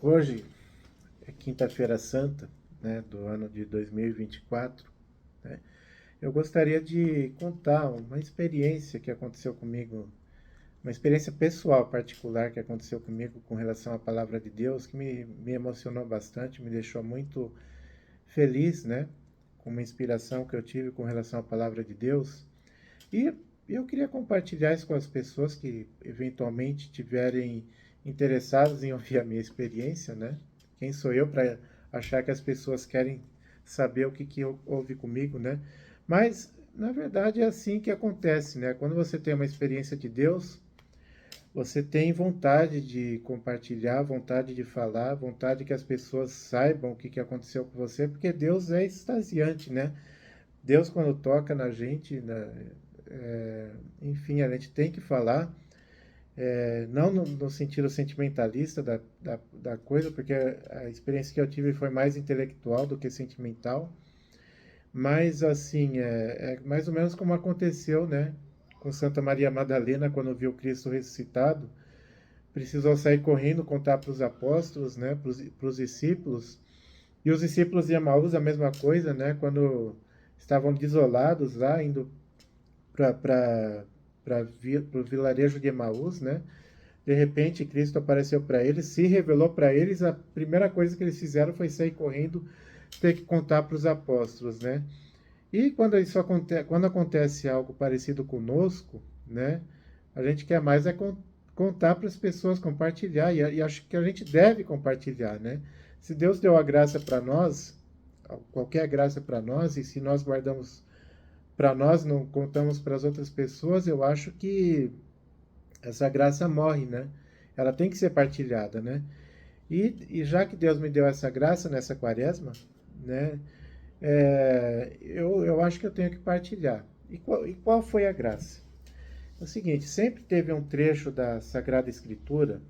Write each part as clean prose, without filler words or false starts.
Hoje é quinta-feira santa, né, do ano de 2024, né? Eu gostaria de contar uma experiência que aconteceu comigo, uma experiência pessoal particular que aconteceu comigo com relação à palavra de Deus, que me emocionou bastante, me deixou muito feliz, né, com uma inspiração que eu tive com relação à palavra de Deus. E eu queria compartilhar isso com as pessoas que eventualmente tiverem interessadas em ouvir a minha experiência, né? Quem sou eu para achar que as pessoas querem saber o que houve comigo, né? Mas, na verdade, é assim que acontece, né? Quando você tem uma experiência de Deus, você tem vontade de compartilhar, vontade de falar, vontade que as pessoas saibam o que aconteceu com você, porque Deus é extasiante, né? Deus, quando toca na gente, enfim, a gente tem que falar, não no sentido sentimentalista da coisa, porque a experiência que eu tive foi mais intelectual do que sentimental, mas, assim, é mais ou menos como aconteceu, né, com Santa Maria Madalena, quando viu Cristo ressuscitado, precisou sair correndo, contar para os apóstolos, né, para os discípulos, e os discípulos de Emaús, a mesma coisa, né, quando estavam desolados lá, indo para o vilarejo de Emaús, né? De repente, Cristo apareceu para eles, se revelou para eles. A primeira coisa que eles fizeram foi sair correndo, ter que contar para os apóstolos, né? E quando acontece algo parecido conosco, né? A gente quer mais contar para as pessoas, compartilhar, e acho que a gente deve compartilhar, né? Se Deus deu a graça para nós, qualquer graça para nós, e se nós guardamos para nós, não contamos para as outras pessoas, eu acho que essa graça morre, né? Ela tem que ser partilhada, né? E já que Deus me deu essa graça nessa quaresma, né? Eu acho que eu tenho que partilhar. E qual foi a graça? É o seguinte, sempre teve um trecho da Sagrada Escritura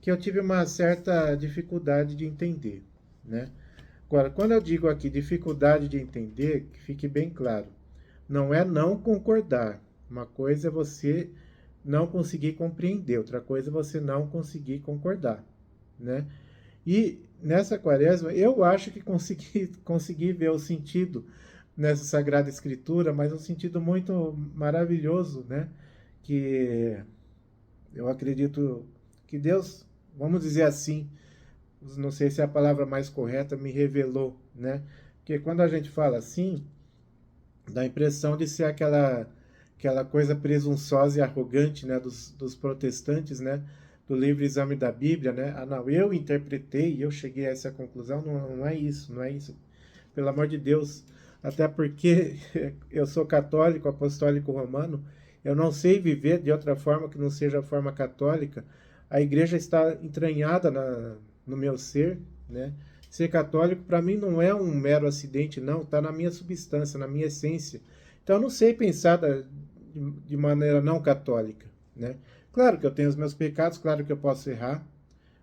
que eu tive uma certa dificuldade de entender, né? Agora, quando eu digo aqui dificuldade de entender, que fique bem claro, não é não concordar. Uma coisa é você não conseguir compreender, outra coisa é você não conseguir concordar, né? E nessa quaresma, eu acho que consegui ver o sentido nessa Sagrada Escritura, mas um sentido muito maravilhoso, né? Que eu acredito que Deus, vamos dizer assim, não sei se é a palavra mais correta, me revelou, né? Porque quando a gente fala assim, dá a impressão de ser aquela coisa presunçosa e arrogante, né, dos protestantes, né, do livre exame da Bíblia, né? Ah, não, eu interpretei, eu cheguei a essa conclusão. Não, não é isso, não é isso. Pelo amor de Deus. Até porque eu sou católico, apostólico romano, eu não sei viver de outra forma que não seja a forma católica. A igreja está entranhada no meu ser, né? Ser católico para mim não é um mero acidente, não, está na minha substância, na minha essência. Então eu não sei pensar de maneira não católica, né? Claro que eu tenho os meus pecados, claro que eu posso errar,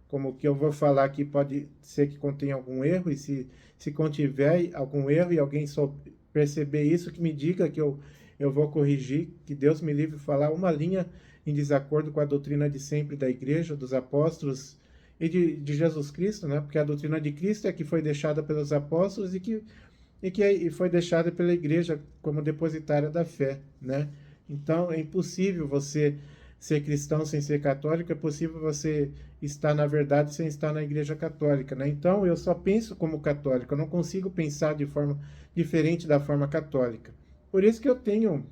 como o que eu vou falar aqui pode ser que contenha algum erro, e se contiver algum erro e alguém só perceber isso, que me diga que eu vou corrigir, que Deus me livre de falar uma linha em desacordo com a doutrina de sempre da igreja, dos apóstolos e de Jesus Cristo, né? Porque a doutrina de Cristo é que foi deixada pelos apóstolos e foi deixada pela igreja como depositária da fé, né? Então é impossível você ser cristão sem ser católico, é possível você estar na verdade sem estar na igreja católica, né? Então eu só penso como católico, eu não consigo pensar de forma diferente da forma católica. Por isso que eu tenho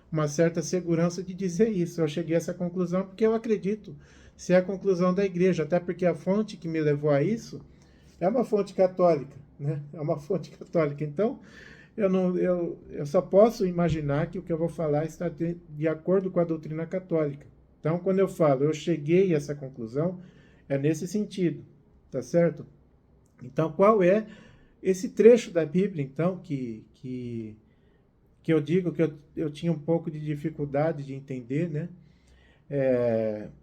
uma certa segurança de dizer isso. Eu cheguei a essa conclusão porque eu acredito ser a conclusão da igreja, até porque a fonte que me levou a isso é uma fonte católica, né? É uma fonte católica. Então, eu só posso imaginar que o que eu vou falar está de acordo com a doutrina católica. Então, quando eu falo, eu cheguei a essa conclusão, é nesse sentido, tá certo? Então, qual é esse trecho da Bíblia, então, que eu digo que eu tinha um pouco de dificuldade de entender, né?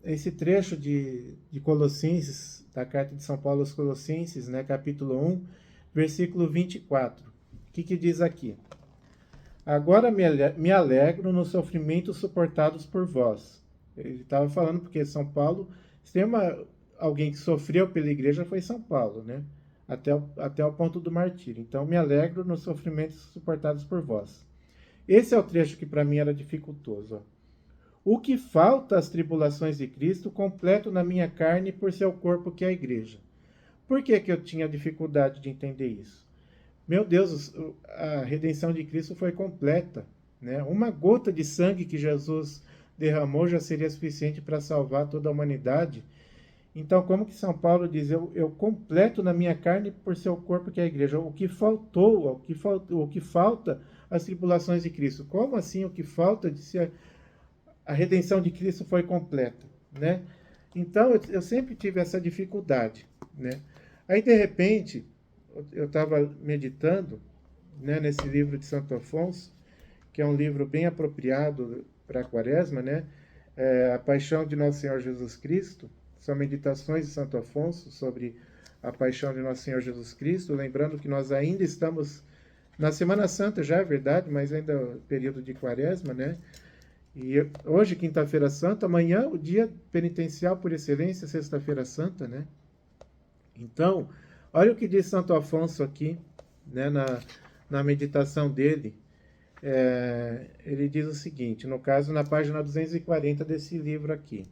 Esse trecho de Colossenses, da carta de São Paulo aos Colossenses, né, capítulo 1, versículo 24. O que diz aqui? Agora me alegro nos sofrimentos suportados por vós. Ele estava falando porque São Paulo tem alguém que sofreu pela igreja foi São Paulo, né? Até o ponto do martírio. Então, me alegro nos sofrimentos suportados por vós. Esse é o trecho que para mim era dificultoso. Ó. O que falta às tribulações de Cristo, completo na minha carne por seu corpo, que é a igreja. Por que eu tinha dificuldade de entender isso? Meu Deus, a redenção de Cristo foi completa, né? Uma gota de sangue que Jesus derramou já seria suficiente para salvar toda a humanidade. Então, como que São Paulo diz, eu completo na minha carne por seu corpo, que é a igreja. O que faltou, o que falta às tribulações de Cristo. Como assim o que falta de ser a redenção de Cristo foi completa, né? Então, eu sempre tive essa dificuldade, né? Aí, de repente, eu estava meditando, né, nesse livro de Santo Afonso, que é um livro bem apropriado para a Quaresma, né? A Paixão de Nosso Senhor Jesus Cristo. São meditações de Santo Afonso sobre a paixão de Nosso Senhor Jesus Cristo. Lembrando que nós ainda estamos na Semana Santa, já é verdade, mas ainda é período de Quaresma, né? E hoje, Quinta-feira Santa, amanhã, o dia penitencial por excelência, Sexta-feira Santa, né? Então, olha o que diz Santo Afonso aqui, né, na meditação dele. Ele diz o seguinte, no caso, na página 240 desse livro aqui.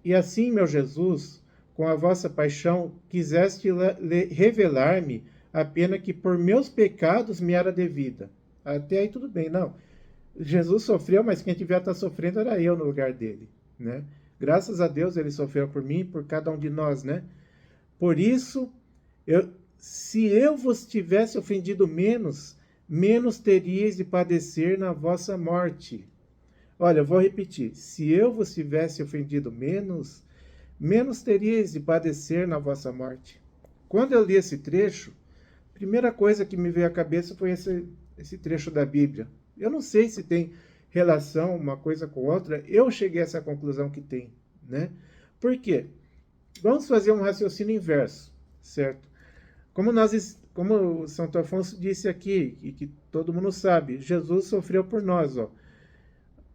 E assim, meu Jesus, com a vossa paixão, quiseste revelar-me a pena que por meus pecados me era devida. Até aí tudo bem, não. Jesus sofreu, mas quem devia estar sofrendo era eu no lugar dele, né? Graças a Deus ele sofreu por mim e por cada um de nós, né? Por isso, se eu vos tivesse ofendido menos, menos teríeis de padecer na vossa morte. Olha, eu vou repetir. Se eu vos tivesse ofendido menos, menos teríeis de padecer na vossa morte. Quando eu li esse trecho, a primeira coisa que me veio à cabeça foi esse trecho da Bíblia. Eu não sei se tem relação uma coisa com outra, eu cheguei a essa conclusão que tem, né? Por quê? Vamos fazer um raciocínio inverso, certo? Como o Santo Afonso disse aqui, e que todo mundo sabe, Jesus sofreu por nós, ó.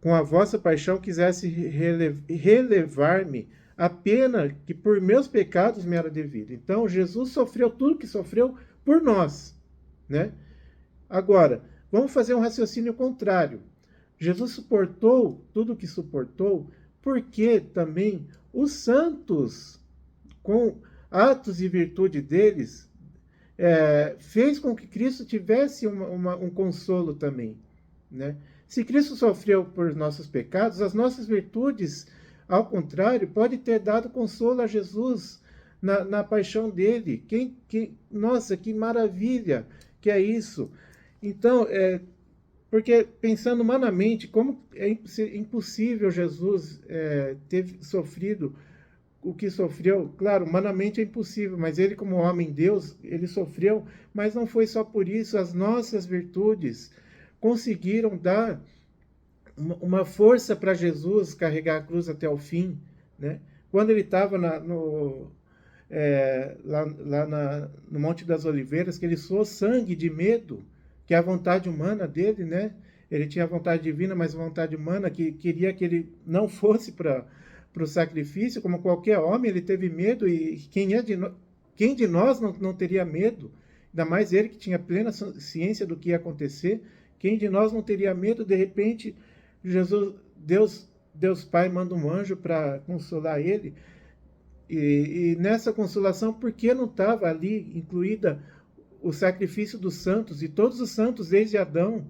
Com a vossa paixão quisesse relevar-me a pena que por meus pecados me era devida. Então, Jesus sofreu tudo que sofreu por nós, né? Agora, vamos fazer um raciocínio contrário. Jesus suportou tudo o que suportou porque também os santos, com atos e virtude deles, fez com que Cristo tivesse um consolo também, né? Se Cristo sofreu por nossos pecados, as nossas virtudes, ao contrário, pode ter dado consolo a Jesus na paixão dele. Nossa, que maravilha que é isso! Então, porque pensando humanamente, como é impossível Jesus ter sofrido o que sofreu? Claro, humanamente é impossível, mas ele, como homem Deus, ele sofreu, mas não foi só por isso. As nossas virtudes conseguiram dar uma força para Jesus carregar a cruz até o fim, né? Quando ele estava no Monte das Oliveiras, que ele suou sangue de medo, que é a vontade humana dele, né? Ele tinha a vontade divina, mas a vontade humana que queria que ele não fosse para o sacrifício, como qualquer homem, ele teve medo, e quem de nós não teria medo? Ainda mais ele que tinha plena ciência do que ia acontecer. Quem de nós não teria medo? De repente, Deus Pai manda um anjo para consolar ele. E nessa consolação, por que não estava ali incluída o sacrifício dos santos? E todos os santos, desde Adão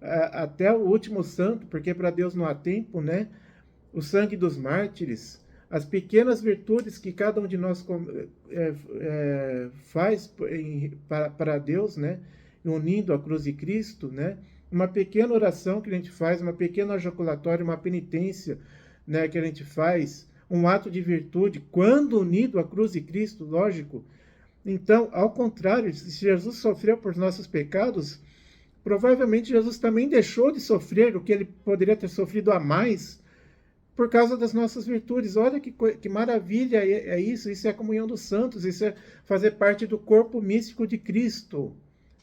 até o último santo, porque para Deus não há tempo, né? O sangue dos mártires, as pequenas virtudes que cada um de nós faz para Deus, né? Unindo a cruz de Cristo, né? Uma pequena oração que a gente faz, uma pequena ejaculatória, uma penitência, né, que a gente faz, um ato de virtude, quando unido à cruz de Cristo, lógico. Então, ao contrário, se Jesus sofreu por nossos pecados, provavelmente Jesus também deixou de sofrer o que ele poderia ter sofrido a mais por causa das nossas virtudes. Olha que maravilha é isso. Isso é a comunhão dos santos, isso é fazer parte do corpo místico de Cristo,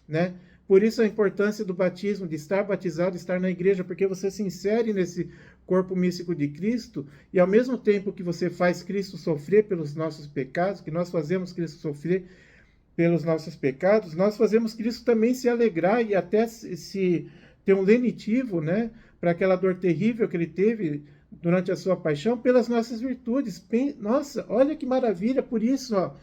né? Por isso a importância do batismo, de estar batizado, estar na igreja, porque você se insere nesse corpo místico de Cristo, e ao mesmo tempo que você faz Cristo sofrer pelos nossos pecados, que nós fazemos Cristo sofrer pelos nossos pecados, nós fazemos Cristo também se alegrar e até se ter um lenitivo, né, para aquela dor terrível que ele teve durante a sua paixão, pelas nossas virtudes. Nossa, olha que maravilha, por isso, ó,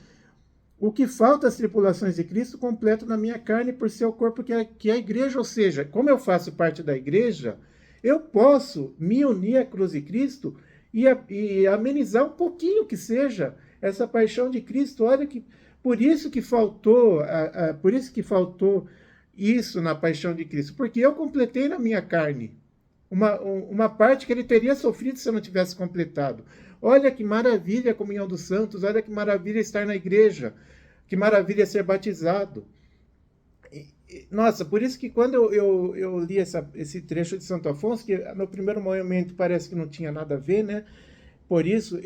o que falta às tribulações de Cristo completo na minha carne por ser o corpo que é a igreja, ou seja, como eu faço parte da igreja, eu posso me unir à cruz de Cristo e amenizar um pouquinho que seja essa paixão de Cristo. Olha que por isso que faltou, por isso que faltou isso na paixão de Cristo, porque eu completei na minha carne uma parte que ele teria sofrido se eu não tivesse completado. Olha que maravilha a comunhão dos santos, olha que maravilha estar na igreja, que maravilha ser batizado. Nossa, por isso que quando eu li esse trecho de Santo Afonso, que no primeiro momento parece que não tinha nada a ver, né? Por isso,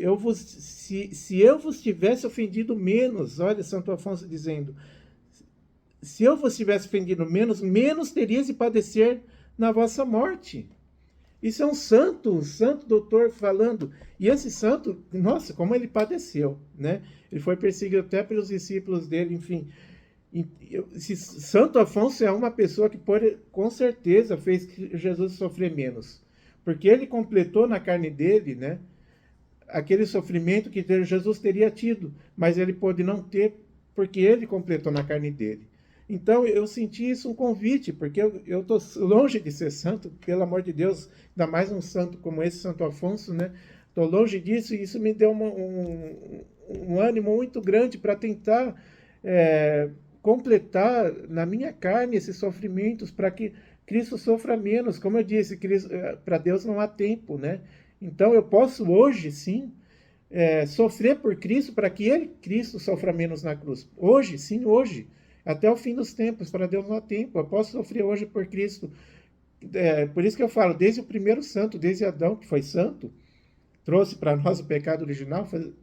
se eu vos tivesse ofendido menos, olha Santo Afonso dizendo, se eu vos tivesse ofendido menos terias de padecer na vossa morte. Isso é um santo doutor falando. E esse santo, nossa, como ele padeceu, né? Ele foi perseguido até pelos discípulos dele, enfim. Santo Afonso é uma pessoa que com certeza fez Jesus sofrer menos. Porque ele completou na carne dele, né? Aquele sofrimento que Jesus teria tido, mas ele pôde não ter, porque ele completou na carne dele. Então, eu senti isso um convite, porque eu estou longe de ser santo, pelo amor de Deus, ainda mais um santo como esse, Santo Afonso, né? Estou longe disso, e isso me deu um ânimo muito grande para tentar completar na minha carne esses sofrimentos, para que Cristo sofra menos. Como eu disse, para Deus não há tempo, né? Então, eu posso hoje, sim, sofrer por Cristo, para que Ele, Cristo, sofra menos na cruz. Hoje, sim, hoje. Até o fim dos tempos, para Deus não há tempo. Eu posso sofrer hoje por Cristo. Por isso que eu falo, desde o primeiro santo, desde Adão, que foi santo, trouxe para nós o pecado original, foi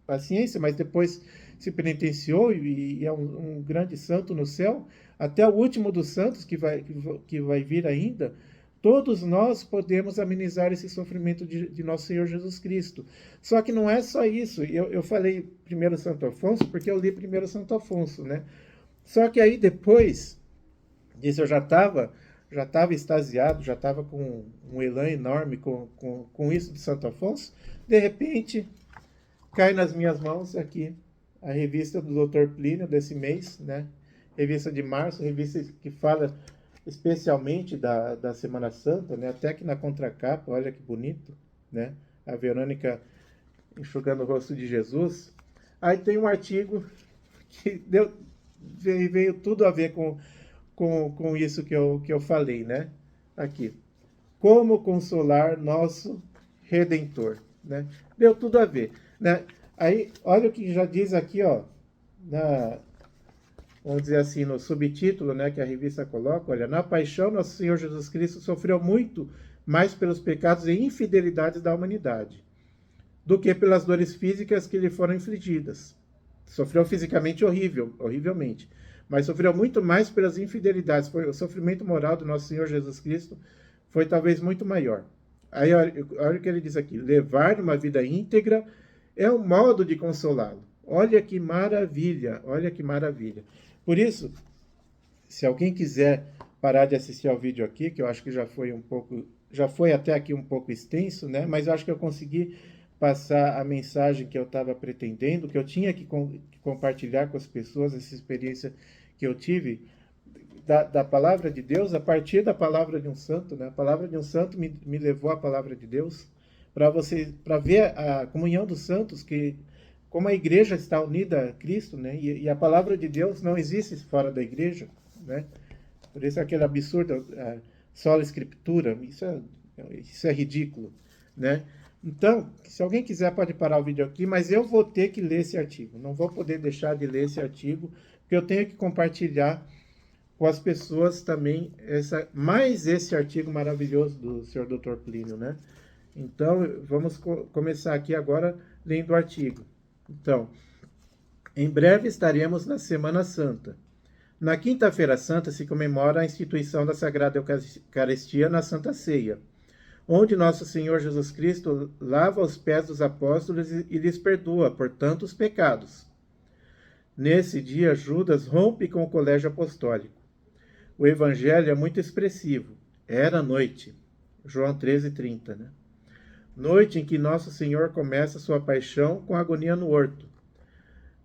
paciência, mas depois se penitenciou e é um grande santo no céu, até o último dos santos que vai vir ainda, todos nós podemos amenizar esse sofrimento de nosso Senhor Jesus Cristo. Só que não é só isso. Eu falei primeiro Santo Afonso, porque eu li primeiro Santo Afonso, né? Só que aí depois disso eu já estava extasiado, já estava com um elan enorme com isso de Santo Afonso. De repente, cai nas minhas mãos aqui a revista do Dr. Plínio desse mês, né? Revista de março, revista que fala especialmente da Semana Santa, né? Até que na contracapa, olha que bonito, né? A Verônica enxugando o rosto de Jesus. Aí tem um artigo que veio tudo a ver com isso que eu falei, né? Aqui. Como consolar nosso Redentor, né? Deu tudo a ver, né? Aí, olha o que já diz aqui, ó, vamos dizer assim, no subtítulo, né, que a revista coloca, olha, na paixão, nosso Senhor Jesus Cristo sofreu muito mais pelos pecados e infidelidades da humanidade do que pelas dores físicas que lhe foram infligidas. Sofreu fisicamente horrivelmente, mas sofreu muito mais pelas infidelidades. O sofrimento moral do nosso Senhor Jesus Cristo foi talvez muito maior. Aí, olha o que ele diz aqui, levar uma vida íntegra é um modo de consolá-lo. Olha que maravilha, olha que maravilha. Por isso, se alguém quiser parar de assistir ao vídeo aqui, que eu acho que já foi até aqui um pouco extenso, né? Mas eu acho que eu consegui passar a mensagem que eu estava pretendendo, que eu tinha que compartilhar com as pessoas, essa experiência que eu tive da palavra de Deus, a partir da palavra de um santo, né? A palavra de um santo me levou à palavra de Deus, para ver a comunhão dos santos, como a igreja está unida a Cristo, né? E a palavra de Deus não existe fora da igreja, né? Por isso aquele absurdo, sola escritura, isso é ridículo, né? Então, se alguém quiser pode parar o vídeo aqui, mas eu vou ter que ler esse artigo, não vou poder deixar de ler esse artigo, porque eu tenho que compartilhar com as pessoas também mais esse artigo maravilhoso do Sr. Dr. Plínio, né? Então, vamos começar aqui agora lendo o artigo. Então, em breve estaremos na Semana Santa. Na Quinta-feira Santa se comemora a instituição da Sagrada Eucaristia na Santa Ceia. onde nosso Senhor Jesus Cristo lava os pés dos apóstolos e lhes perdoa, portanto, os pecados. Nesse dia, Judas rompe com o colégio apostólico. O evangelho é muito expressivo. Era noite. João 13:30, né? Noite em que nosso Senhor começa sua paixão com agonia no horto.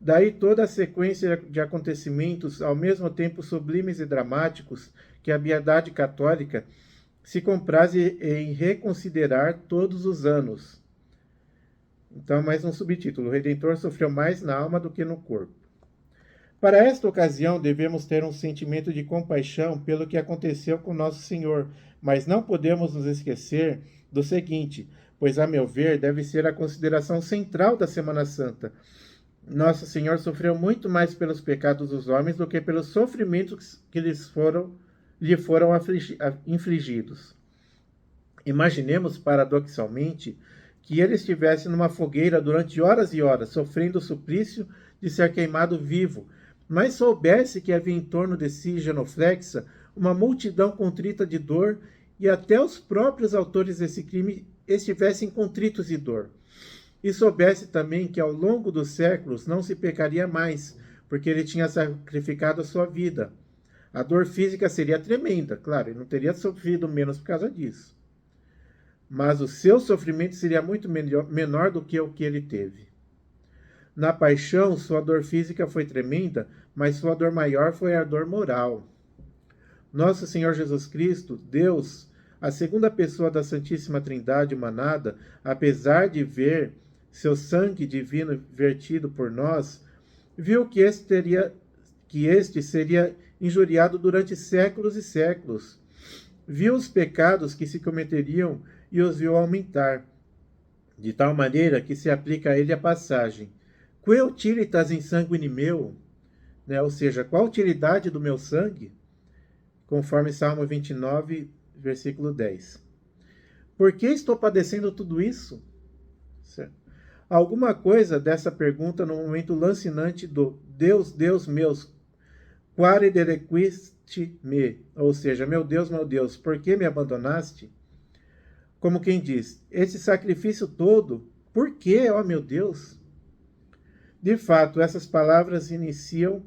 Daí toda a sequência de acontecimentos, ao mesmo tempo sublimes e dramáticos, que a piedade católica se compraz em reconsiderar todos os anos. Então, mais um subtítulo. O Redentor sofreu mais na alma do que no corpo. Para esta ocasião, devemos ter um sentimento de compaixão pelo que aconteceu com nosso Senhor, mas não podemos nos esquecer do seguinte, pois, a meu ver, deve ser a consideração central da Semana Santa. Nosso Senhor sofreu muito mais pelos pecados dos homens do que pelos sofrimentos que lhe foram infligidos. Imaginemos, paradoxalmente, que ele estivesse numa fogueira durante horas e horas, sofrendo o suplício de ser queimado vivo, mas soubesse que havia em torno de si, genuflexa, uma multidão contrita de dor, e até os próprios autores desse crime estivessem contritos de dor. E soubesse também que ao longo dos séculos não se pecaria mais, porque ele tinha sacrificado a sua vida. A dor física seria tremenda, claro, ele não teria sofrido menos por causa disso. Mas o seu sofrimento seria muito menor do que o que ele teve. Na paixão, sua dor física foi tremenda, mas sua dor maior foi a dor moral. Nosso Senhor Jesus Cristo, Deus, a segunda pessoa da Santíssima Trindade humanada, apesar de ver seu sangue divino vertido por nós, viu que este seria injuriado durante séculos e séculos. Viu os pecados que se cometeriam e os viu aumentar, de tal maneira que se aplica a ele a passagem: Quae utilitas in sanguine meu? Né? Ou seja, qual a utilidade do meu sangue? Conforme Salmo 29, versículo 10. Por que estou padecendo tudo isso? Certo. Alguma coisa dessa pergunta no momento lancinante do Deus, Deus meus, quare delequiste me? Ou seja, meu Deus, por que me abandonaste? Como quem diz, esse sacrifício todo, por que, ó meu Deus? De fato, essas palavras iniciam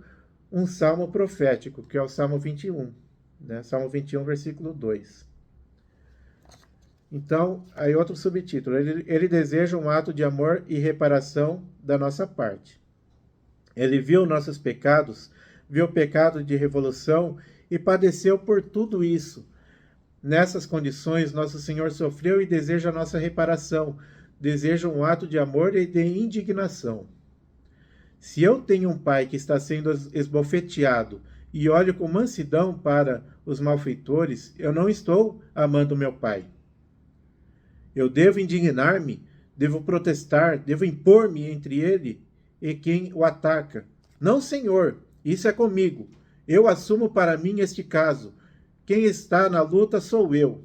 um salmo profético, que é o Salmo 21, né? Salmo 21, versículo 2. Então, aí outro subtítulo, ele deseja um ato de amor e reparação da nossa parte. Ele viu nossos pecados, viu o pecado de revolução e padeceu por tudo isso. Nessas condições, nosso Senhor sofreu e deseja a nossa reparação, deseja um ato de amor e de indignação. Se eu tenho um pai que está sendo esbofeteado e olho com mansidão para os malfeitores, eu não estou amando meu pai. Eu devo indignar-me, devo protestar, devo impor-me entre ele e quem o ataca. Não, Senhor, isso é comigo. Eu assumo para mim este caso. Quem está na luta sou eu.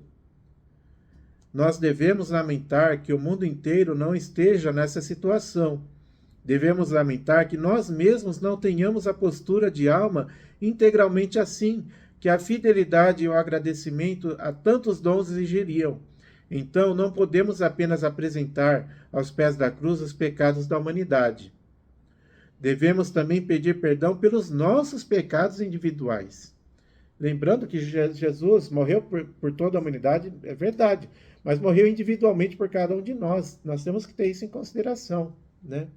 Nós devemos lamentar que o mundo inteiro não esteja nessa situação. Devemos lamentar que nós mesmos não tenhamos a postura de alma integralmente assim, que a fidelidade e o agradecimento a tantos dons exigiriam. Então, não podemos apenas apresentar aos pés da cruz os pecados da humanidade. Devemos também pedir perdão pelos nossos pecados individuais. Lembrando que Jesus morreu por toda a humanidade, é verdade, mas morreu individualmente por cada um de nós. Nós temos que ter isso em consideração, né?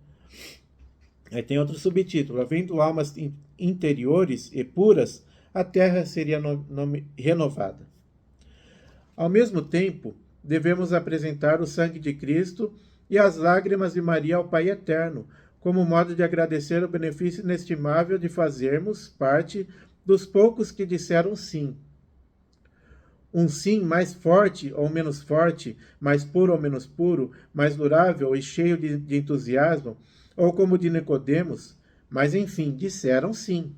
Aí tem outro subtítulo: havendo almas interiores e puras, a terra seria renovada. Ao mesmo tempo, devemos apresentar o sangue de Cristo e as lágrimas de Maria ao Pai Eterno, como modo de agradecer o benefício inestimável de fazermos parte dos poucos que disseram sim. Um sim mais forte ou menos forte, mais puro ou menos puro, mais durável e cheio de entusiasmo, ou como de Nicodemos, mas enfim, disseram sim.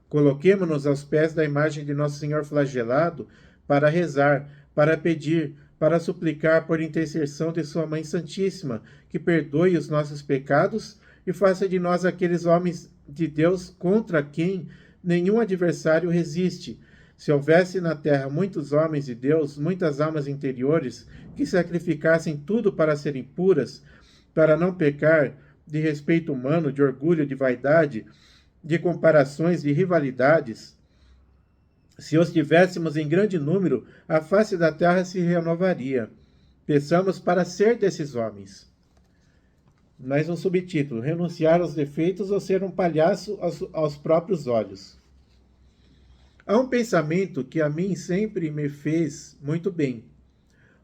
Coloquemo-nos aos pés da imagem de Nosso Senhor flagelado para rezar, para pedir, para suplicar por intercessão de Sua Mãe Santíssima, que perdoe os nossos pecados e faça de nós aqueles homens de Deus contra quem nenhum adversário resiste, Se houvesse na terra muitos homens de Deus, muitas almas interiores, que sacrificassem tudo para serem puras, para não pecar de respeito humano, de orgulho, de vaidade, de comparações, de rivalidades, se os tivéssemos em grande número, a face da terra se renovaria. Peçamos para ser desses homens. Mais um subtítulo: renunciar aos defeitos ou ser um palhaço aos próprios olhos. Há um pensamento que a mim sempre me fez muito bem.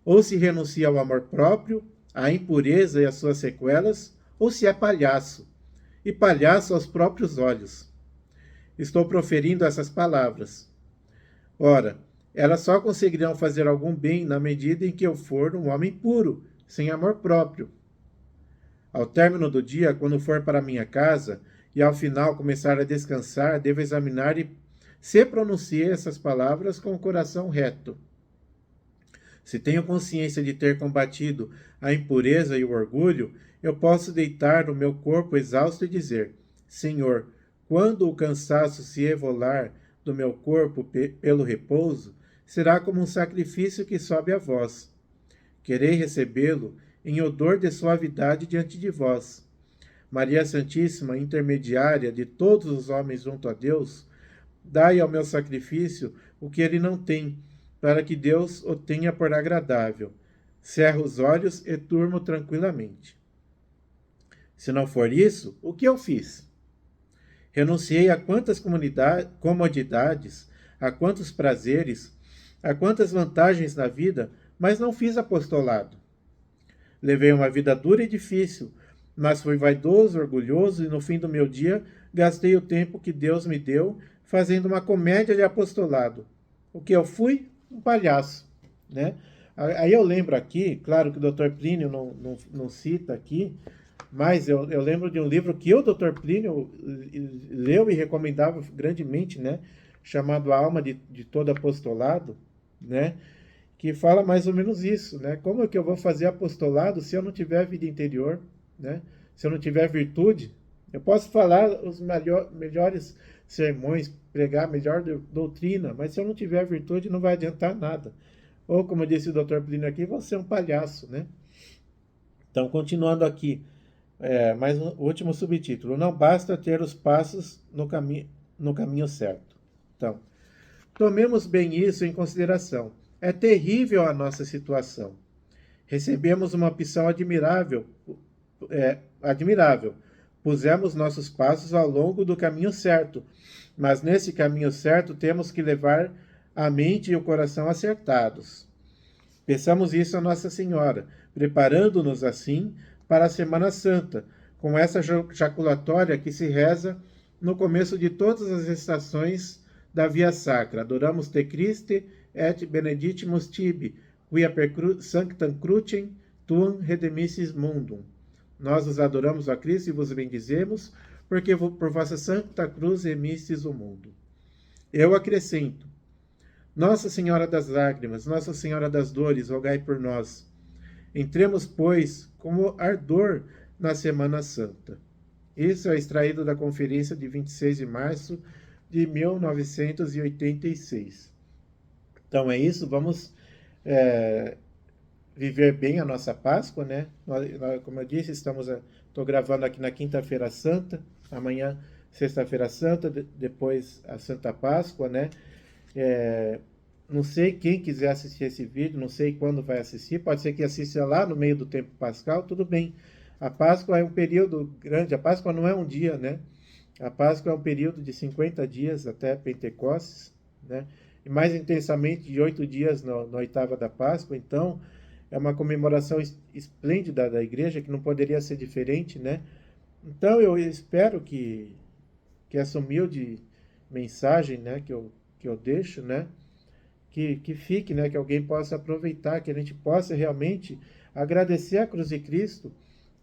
Ou se renuncia ao amor próprio, à impureza e às suas sequelas, ou se é palhaço, e palhaço aos próprios olhos. Estou proferindo essas palavras. Ora, elas só conseguirão fazer algum bem na medida em que eu for um homem puro, sem amor próprio. Ao término do dia, quando for para minha casa, e ao final começar a descansar, devo examinar e se pronunciei essas palavras com o coração reto. Se tenho consciência de ter combatido a impureza e o orgulho, eu posso deitar o meu corpo exausto e dizer: Senhor, quando o cansaço se evolar do meu corpo pelo repouso, será como um sacrifício que sobe a vós. Querei recebê-lo em odor de suavidade diante de vós. Maria Santíssima, intermediária de todos os homens junto a Deus, dai ao meu sacrifício o que ele não tem, para que Deus o tenha por agradável. Cerro os olhos e durmo tranquilamente. Se não for isso, o que eu fiz? Renunciei a quantas comodidades, a quantos prazeres, a quantas vantagens na vida, mas não fiz apostolado. Levei uma vida dura e difícil, mas fui vaidoso, orgulhoso e no fim do meu dia gastei o tempo que Deus me deu fazendo uma comédia de apostolado. O que eu fui? Um palhaço, né? Aí eu lembro aqui, claro que o Dr. Plínio não cita aqui, mas eu lembro de um livro que o Dr. Plínio leu e recomendava grandemente, né? Chamado A Alma de Todo Apostolado, né? Que fala mais ou menos isso, né? Como é que eu vou fazer apostolado se eu não tiver vida interior, né? Se eu não tiver virtude? Eu posso falar os melhores sermões, pregar a melhor doutrina, mas se eu não tiver virtude não vai adiantar nada. Ou, como disse o Dr. Plínio aqui, vou ser um palhaço, né? Então, continuando aqui, mais um último subtítulo: não basta ter os passos no caminho certo. Então, tomemos bem isso em consideração. É terrível a nossa situação. Recebemos uma opção admirável. Pusemos nossos passos ao longo do caminho certo, mas nesse caminho certo temos que levar a mente e o coração acertados. Peçamos isso a Nossa Senhora, preparando-nos assim para a Semana Santa, com essa jaculatória que se reza no começo de todas as estações da Via Sacra. Adoramos Te Christe et benedictimus tibi, quia per sanctam crucem tuam redemissis mundum. Nós os adoramos a Cristo e vos bendizemos, porque por vossa santa cruz remistes o mundo. Eu acrescento: Nossa Senhora das Lágrimas, Nossa Senhora das Dores, rogai por nós. Entremos, pois, como ardor na Semana Santa. Isso é extraído da conferência de 26 de março de 1986. Então é isso, vamos viver bem a nossa Páscoa, né? Como eu disse, estou gravando aqui na Quinta-feira Santa, amanhã, Sexta-feira Santa, depois a Santa Páscoa, né? Não sei quem quiser assistir esse vídeo, não sei quando vai assistir, pode ser que assista lá no meio do tempo pascal, tudo bem. A Páscoa é um período grande, a Páscoa não é um dia, né? A Páscoa é um período de 50 dias até Pentecostes, né? E mais intensamente de 8 dias na oitava da Páscoa, então é uma comemoração esplêndida da igreja, que não poderia ser diferente, né? Então eu espero que essa humilde mensagem, né, que eu deixo, né, que fique, né, que alguém possa aproveitar, que a gente possa realmente agradecer a cruz de Cristo,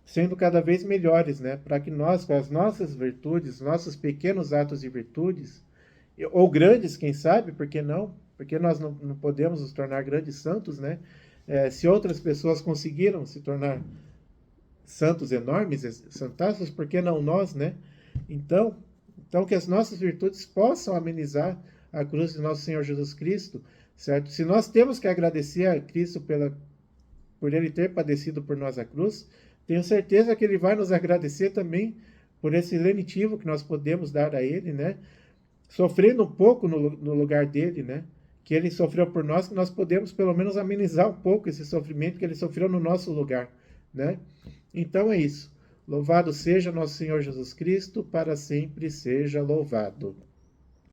sendo cada vez melhores, né, para que nós, com as nossas virtudes, nossos pequenos atos de virtudes, ou grandes, quem sabe, por que não? Porque nós não podemos nos tornar grandes santos, né? Se outras pessoas conseguiram se tornar santos enormes, fantásticos, por que não nós, né? Então que as nossas virtudes possam amenizar a cruz de nosso Senhor Jesus Cristo, certo? Se nós temos que agradecer a Cristo por Ele ter padecido por nós a cruz, tenho certeza que Ele vai nos agradecer também por esse lenitivo que nós podemos dar a Ele, né? Sofrendo um pouco no lugar dele, né? Que Ele sofreu por nós, que nós podemos pelo menos amenizar um pouco esse sofrimento que Ele sofreu no nosso lugar, né? Então é isso. Louvado seja nosso Senhor Jesus Cristo, para sempre seja louvado.